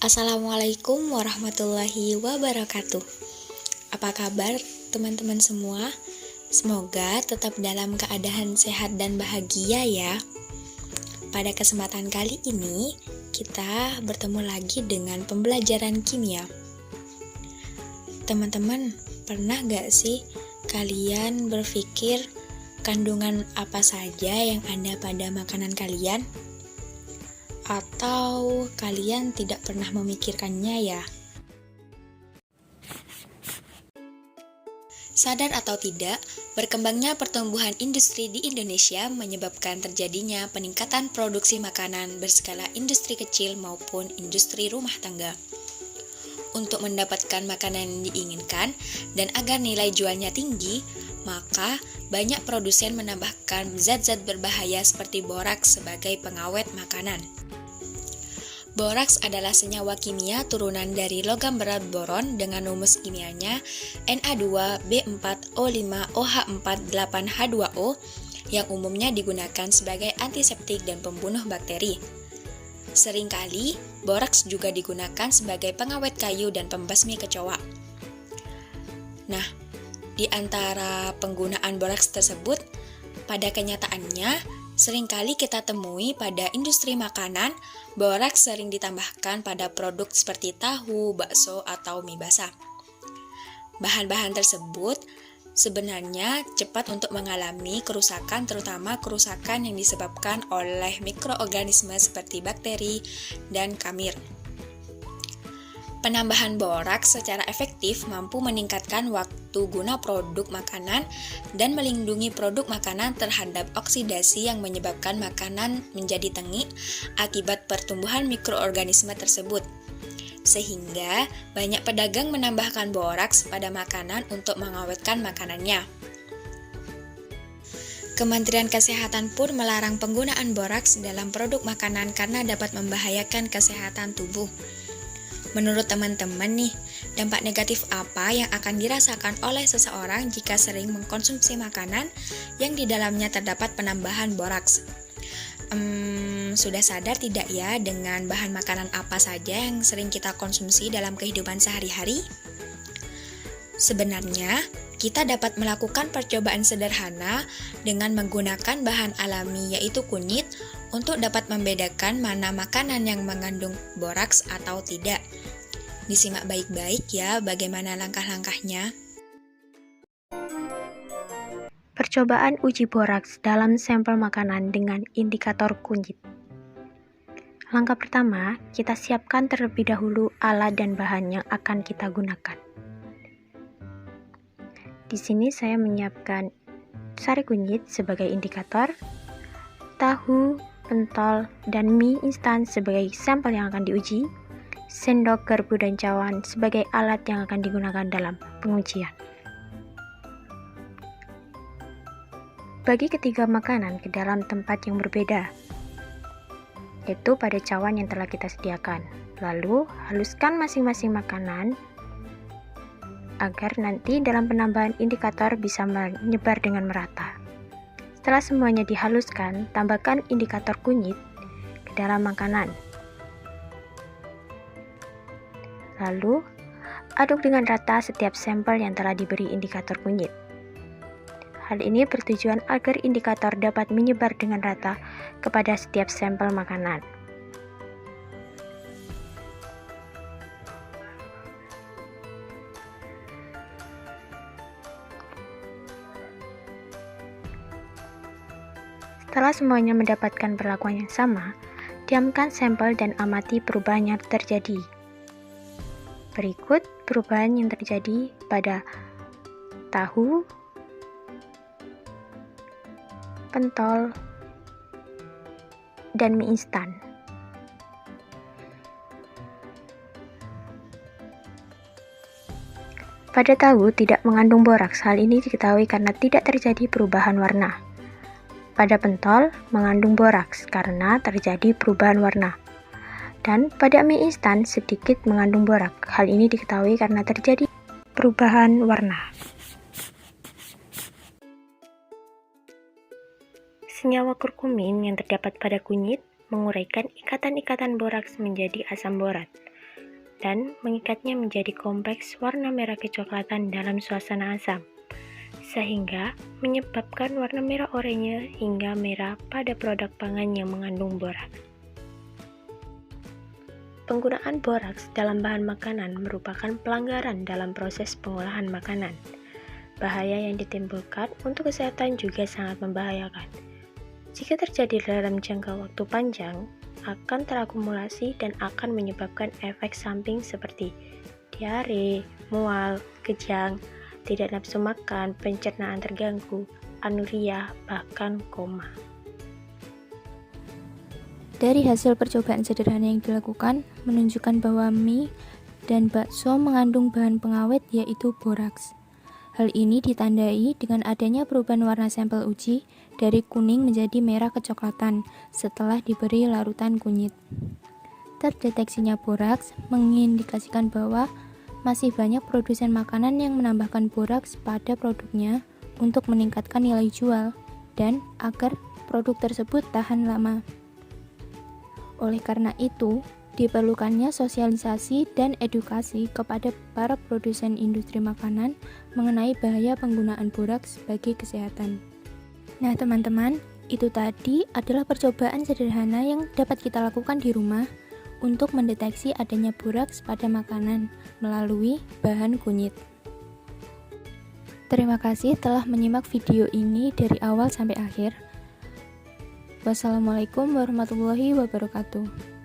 Assalamualaikum warahmatullahi wabarakatuh. Apa kabar teman-teman semua? Semoga tetap dalam keadaan sehat dan bahagia ya. Pada kesempatan kali ini, kita bertemu lagi dengan pembelajaran kimia. Teman-teman, pernah gak sih kalian berpikir kandungan apa saja yang ada pada makanan kalian? Atau kalian tidak pernah memikirkannya ya? Sadar atau tidak, berkembangnya pertumbuhan industri di Indonesia menyebabkan terjadinya peningkatan produksi makanan berskala industri kecil maupun industri rumah tangga. Untuk mendapatkan makanan yang diinginkan dan agar nilai jualnya tinggi, maka banyak produsen menambahkan zat-zat berbahaya seperti boraks sebagai pengawet makanan. Boraks adalah senyawa kimia turunan dari logam berat boron dengan rumus kimianya Na2B4O5OH48H2O yang umumnya digunakan sebagai antiseptik dan pembunuh bakteri. Seringkali, boraks juga digunakan sebagai pengawet kayu dan pembasmi kecoa. Nah, di antara penggunaan boraks tersebut, pada kenyataannya, seringkali kita temui pada industri makanan, boraks sering ditambahkan pada produk seperti tahu, bakso, atau mie basah. Bahan-bahan tersebut sebenarnya cepat untuk mengalami kerusakan, terutama kerusakan yang disebabkan oleh mikroorganisme seperti bakteri dan kamir. Penambahan boraks secara efektif mampu meningkatkan waktu guna produk makanan dan melindungi produk makanan terhadap oksidasi yang menyebabkan makanan menjadi tengik akibat pertumbuhan mikroorganisme tersebut. Sehingga banyak pedagang menambahkan boraks pada makanan untuk mengawetkan makanannya. Kementerian Kesehatan pun melarang penggunaan boraks dalam produk makanan karena dapat membahayakan kesehatan tubuh. Menurut teman-teman nih, dampak negatif apa yang akan dirasakan oleh seseorang jika sering mengkonsumsi makanan yang di dalamnya terdapat penambahan boraks? Sudah sadar tidak ya dengan bahan makanan apa saja yang sering kita konsumsi dalam kehidupan sehari-hari? Sebenarnya, kita dapat melakukan percobaan sederhana dengan menggunakan bahan alami yaitu kunyit untuk dapat membedakan mana makanan yang mengandung boraks atau tidak. Disimak baik-baik ya bagaimana langkah-langkahnya. Percobaan uji boraks dalam sampel makanan dengan indikator kunyit. Langkah pertama, kita siapkan terlebih dahulu alat dan bahan yang akan kita gunakan. Di sini saya menyiapkan sari kunyit sebagai indikator, tahu, pentol, dan mie instan sebagai sampel yang akan diuji, sendok, garpu, dan cawan sebagai alat yang akan digunakan dalam pengujian. Bagi ketiga makanan ke dalam tempat yang berbeda, yaitu pada cawan yang telah kita sediakan. Lalu, haluskan masing-masing makanan agar nanti dalam penambahan indikator bisa menyebar dengan merata. Setelah semuanya dihaluskan, tambahkan indikator kunyit ke dalam makanan. Lalu, aduk dengan rata setiap sampel yang telah diberi indikator kunyit. Hal ini bertujuan agar indikator dapat menyebar dengan rata kepada setiap sampel makanan. Setelah semuanya mendapatkan perlakuan yang sama, diamkan sampel dan amati perubahan yang terjadi. Berikut perubahan yang terjadi pada tahu, pentol, dan mie instan. Pada tahu tidak mengandung boraks, hal ini diketahui karena tidak terjadi perubahan warna. Pada pentol mengandung boraks karena terjadi perubahan warna. Dan pada mie instan sedikit mengandung borak. Hal ini diketahui karena terjadi perubahan warna. Senyawa kurkumin yang terdapat pada kunyit menguraikan ikatan-ikatan boraks menjadi asam borat. dan mengikatnya menjadi kompleks warna merah kecoklatan dalam suasana asam, sehingga menyebabkan warna merah oranye hingga merah pada produk pangan yang mengandung boraks. Penggunaan boraks dalam bahan makanan merupakan pelanggaran dalam proses pengolahan makanan. Bahaya yang ditimbulkan untuk kesehatan juga sangat membahayakan. Jika terjadi dalam jangka waktu panjang, akan terakumulasi dan akan menyebabkan efek samping seperti diare, mual, kejang, tidak nafsu makan, pencernaan terganggu, anuria, bahkan koma. Dari hasil percobaan sederhana yang dilakukan, menunjukkan bahwa mie dan bakso mengandung bahan pengawet yaitu boraks. Hal ini ditandai dengan adanya perubahan warna sampel uji dari kuning menjadi merah kecoklatan setelah diberi larutan kunyit. Terdeteksinya boraks mengindikasikan bahwa masih banyak produsen makanan yang menambahkan boraks pada produknya untuk meningkatkan nilai jual dan agar produk tersebut tahan lama. Oleh karena itu, diperlukannya sosialisasi dan edukasi kepada para produsen industri makanan mengenai bahaya penggunaan boraks bagi kesehatan. Nah, teman-teman, itu tadi adalah percobaan sederhana yang dapat kita lakukan di rumah untuk mendeteksi adanya boraks pada makanan melalui bahan kunyit. Terima kasih telah menyimak video ini dari awal sampai akhir. Wassalamualaikum warahmatullahi wabarakatuh.